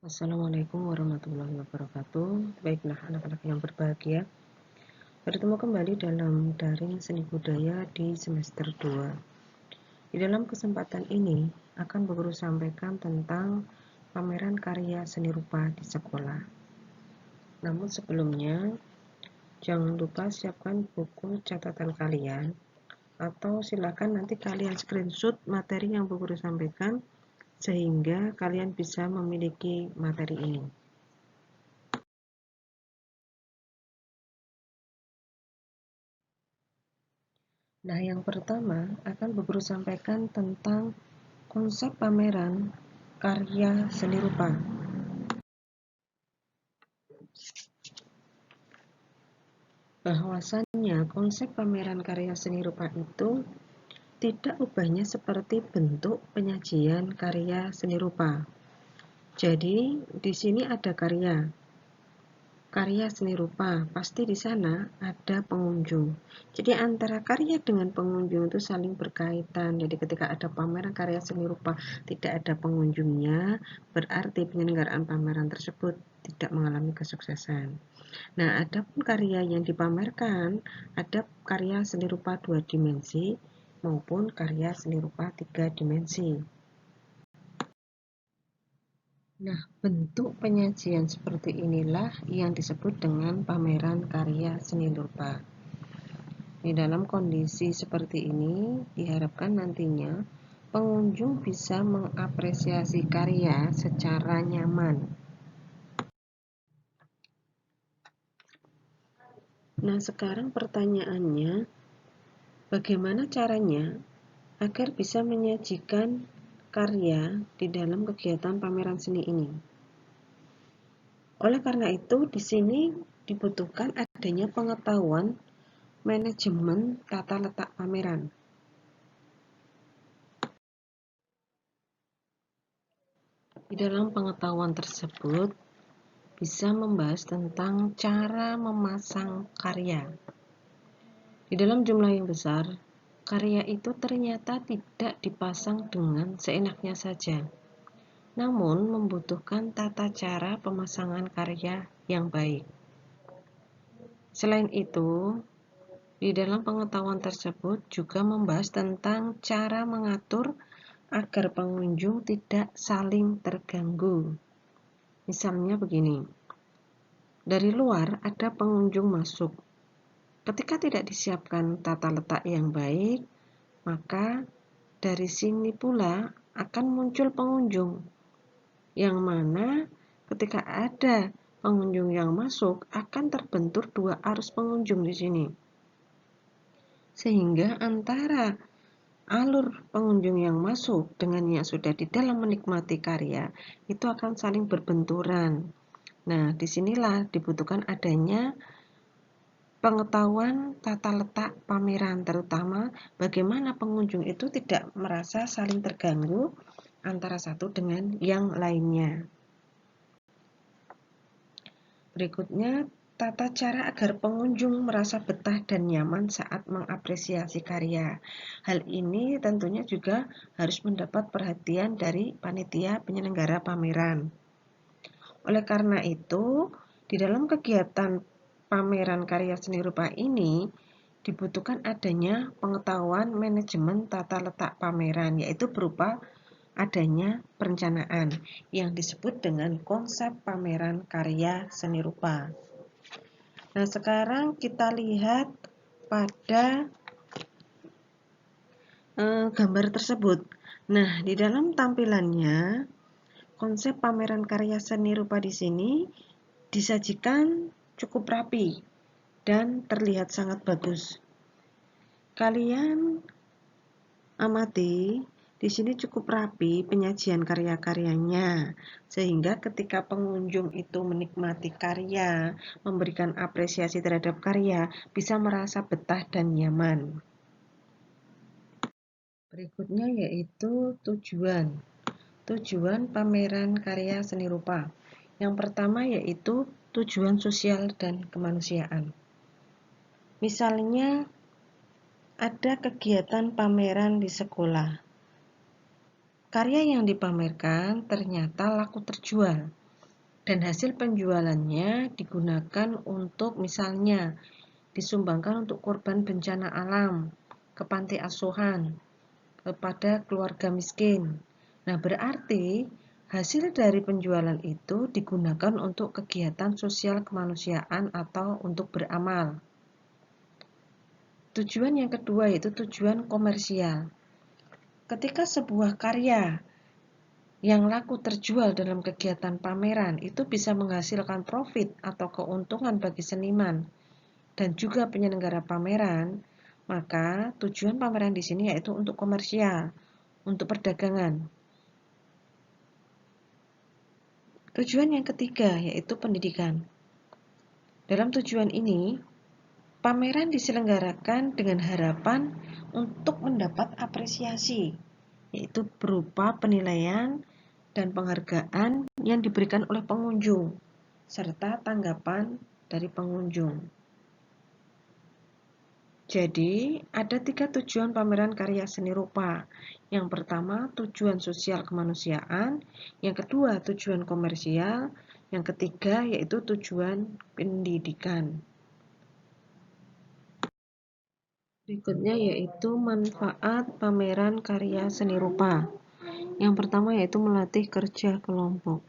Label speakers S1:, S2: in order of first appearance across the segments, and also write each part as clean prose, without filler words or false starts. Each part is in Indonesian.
S1: Assalamualaikum warahmatullahi wabarakatuh. Baiklah anak-anak yang berbahagia, bertemu kembali dalam daring seni budaya di semester 2. Di dalam kesempatan ini akan Bu Guru sampaikan tentang pameran karya seni rupa di sekolah. Namun sebelumnya, jangan lupa siapkan buku catatan kalian atau silakan nanti kalian screenshot materi yang Bu Guru sampaikan sehingga kalian bisa memiliki materi ini. Nah, yang pertama akan Bu Guru sampaikan tentang konsep pameran karya seni rupa. Bahwasannya konsep pameran karya seni rupa itu tidak ubahnya seperti bentuk penyajian karya seni rupa. Jadi, di sini ada karya seni rupa, pasti di sana ada pengunjung. Jadi antara karya dengan pengunjung itu saling berkaitan. Jadi ketika ada pameran karya seni rupa tidak ada pengunjungnya, berarti penyelenggaraan pameran tersebut tidak mengalami kesuksesan. Nah, ada pun karya yang dipamerkan, ada karya seni rupa 2 dimensi maupun karya seni rupa 3 dimensi. Nah, bentuk penyajian seperti inilah yang disebut dengan pameran karya seni rupa. Di dalam kondisi seperti ini, diharapkan nantinya pengunjung bisa mengapresiasi karya secara nyaman. Nah, sekarang pertanyaannya, bagaimana caranya agar bisa menyajikan karya di dalam kegiatan pameran seni ini? Oleh karena itu, di sini dibutuhkan adanya pengetahuan manajemen tata letak pameran. Di dalam pengetahuan tersebut bisa membahas tentang cara memasang karya. Di dalam jumlah yang besar, karya itu ternyata tidak dipasang dengan seenaknya saja, namun membutuhkan tata cara pemasangan karya yang baik. Selain itu, di dalam pengetahuan tersebut juga membahas tentang cara mengatur agar pengunjung tidak saling terganggu. Misalnya begini, dari luar ada pengunjung masuk. Ketika tidak disiapkan tata letak yang baik, maka dari sini pula akan muncul pengunjung, yang mana ketika ada pengunjung yang masuk akan terbentur dua arus pengunjung di sini. Sehingga antara alur pengunjung yang masuk dengan yang sudah di dalam menikmati karya itu akan saling berbenturan. Nah, disinilah dibutuhkan adanya pengetahuan tata letak pameran, terutama bagaimana pengunjung itu tidak merasa saling terganggu antara satu dengan yang lainnya. Berikutnya, tata cara agar pengunjung merasa betah dan nyaman saat mengapresiasi karya. Hal ini tentunya juga harus mendapat perhatian dari panitia penyelenggara pameran. Oleh karena itu, di dalam kegiatan pameran karya seni rupa ini dibutuhkan adanya pengetahuan manajemen tata letak pameran, yaitu berupa adanya perencanaan yang disebut dengan konsep pameran karya seni rupa. Nah, sekarang kita lihat pada gambar tersebut. Nah, di dalam tampilannya, konsep pameran karya seni rupa di sini disajikan cukup rapi dan terlihat sangat bagus. Kalian amati, di sini cukup rapi penyajian karya-karyanya, sehingga ketika pengunjung itu menikmati karya, memberikan apresiasi terhadap karya, bisa merasa betah dan nyaman. Berikutnya yaitu tujuan pameran karya seni rupa. Yang pertama yaitu tujuan sosial dan kemanusiaan. Misalnya ada kegiatan pameran di sekolah. Karya yang dipamerkan ternyata laku terjual. dan hasil penjualannya digunakan untuk misalnya disumbangkan untuk korban bencana alam, ke panti asuhan, kepada keluarga miskin. Nah, berarti hasil dari penjualan itu digunakan untuk kegiatan sosial kemanusiaan atau untuk beramal. Tujuan yang kedua yaitu tujuan komersial. Ketika sebuah karya yang laku terjual dalam kegiatan pameran itu bisa menghasilkan profit atau keuntungan bagi seniman dan juga penyelenggara pameran, maka tujuan pameran di sini yaitu untuk komersial, untuk perdagangan. Tujuan yang ketiga yaitu pendidikan. Dalam tujuan ini, pameran diselenggarakan dengan harapan untuk mendapat apresiasi, yaitu berupa penilaian dan penghargaan yang diberikan oleh pengunjung, serta tanggapan dari pengunjung. Jadi, ada 3 tujuan pameran karya seni rupa. Yang pertama, tujuan sosial kemanusiaan. Yang kedua, tujuan komersial. Yang ketiga, yaitu tujuan pendidikan. Berikutnya yaitu manfaat pameran karya seni rupa. Yang pertama yaitu melatih kerja kelompok.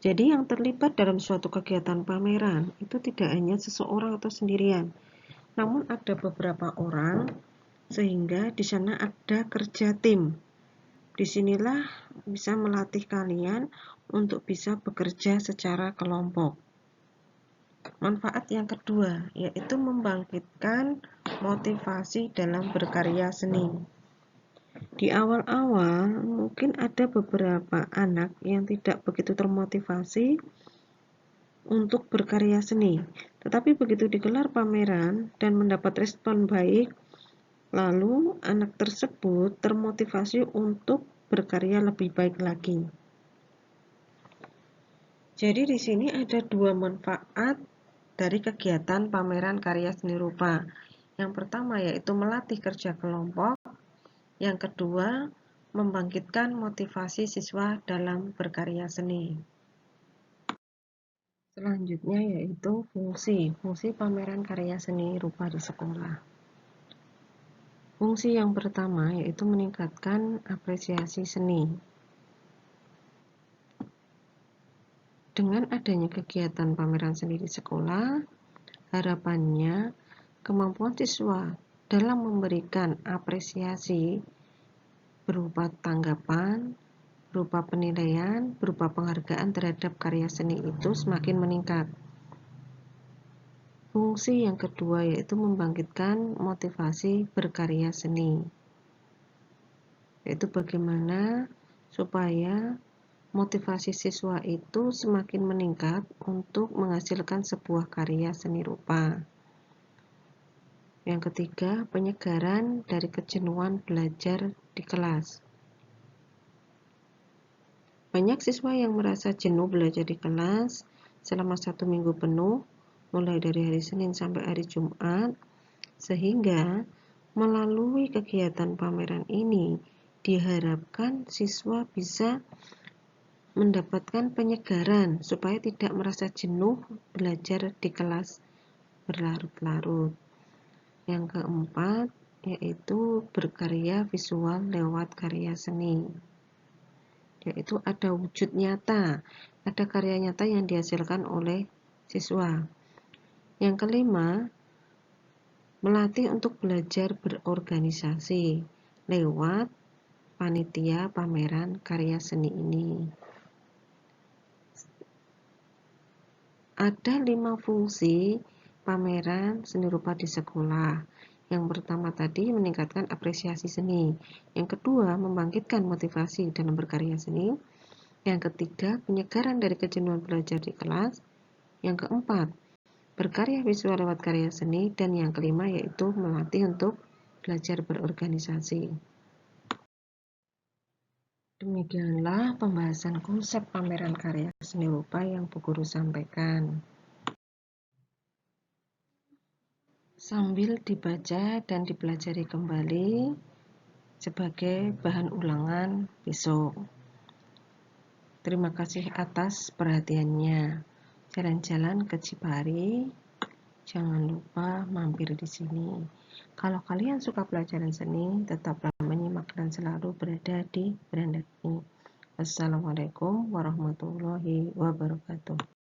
S1: Jadi yang terlibat dalam suatu kegiatan pameran itu tidak hanya seseorang atau sendirian, namun ada beberapa orang, sehingga di sana ada kerja tim. Disinilah bisa melatih kalian untuk bisa bekerja secara kelompok. Manfaat yang kedua yaitu membangkitkan motivasi dalam berkarya seni. Di awal-awal mungkin ada beberapa anak yang tidak begitu termotivasi untuk berkarya seni, tetapi begitu digelar pameran dan mendapat respon baik, lalu anak tersebut termotivasi untuk berkarya lebih baik lagi. Jadi di sini ada 2 manfaat dari kegiatan pameran karya seni rupa. Yang pertama yaitu melatih kerja kelompok, yang kedua membangkitkan motivasi siswa dalam berkarya seni. Selanjutnya yaitu fungsi pameran karya seni rupa di sekolah. Fungsi yang pertama yaitu meningkatkan apresiasi seni. Dengan adanya kegiatan pameran seni di sekolah, harapannya kemampuan siswa dalam memberikan apresiasi berupa tanggapan, berupa penilaian, berupa penghargaan terhadap karya seni itu semakin meningkat. Fungsi yang kedua yaitu membangkitkan motivasi berkarya seni, yaitu bagaimana supaya motivasi siswa itu semakin meningkat untuk menghasilkan sebuah karya seni rupa. Yang ketiga, penyegaran dari kejenuhan belajar di kelas. Banyak siswa yang merasa jenuh belajar di kelas selama 1 minggu penuh, mulai dari hari Senin sampai hari Jumat, sehingga melalui kegiatan pameran ini diharapkan siswa bisa mendapatkan penyegaran supaya tidak merasa jenuh belajar di kelas berlarut-larut. Yang keempat yaitu berkarya visual lewat karya seni, yaitu ada wujud nyata, ada karya nyata yang dihasilkan oleh siswa. Yang kelima, melatih untuk belajar berorganisasi lewat panitia pameran karya seni ini. Ada 5 fungsi pameran seni rupa di sekolah. Yang pertama tadi meningkatkan apresiasi seni. Yang kedua membangkitkan motivasi dalam berkarya seni. Yang ketiga penyegaran dari kejenuhan belajar di kelas. Yang keempat berkarya visual lewat karya seni. Dan yang kelima yaitu melatih untuk belajar berorganisasi. Demikianlah pembahasan konsep pameran karya seni rupa yang Bu Guru sampaikan. Sambil dibaca dan dipelajari kembali sebagai bahan ulangan besok. Terima kasih atas perhatiannya. Jalan-jalan ke Cipari, jangan lupa mampir di sini. Kalau kalian suka pelajaran seni, tetaplah menyimak dan selalu berada di beranda ini. Wassalamualaikum warahmatullahi wabarakatuh.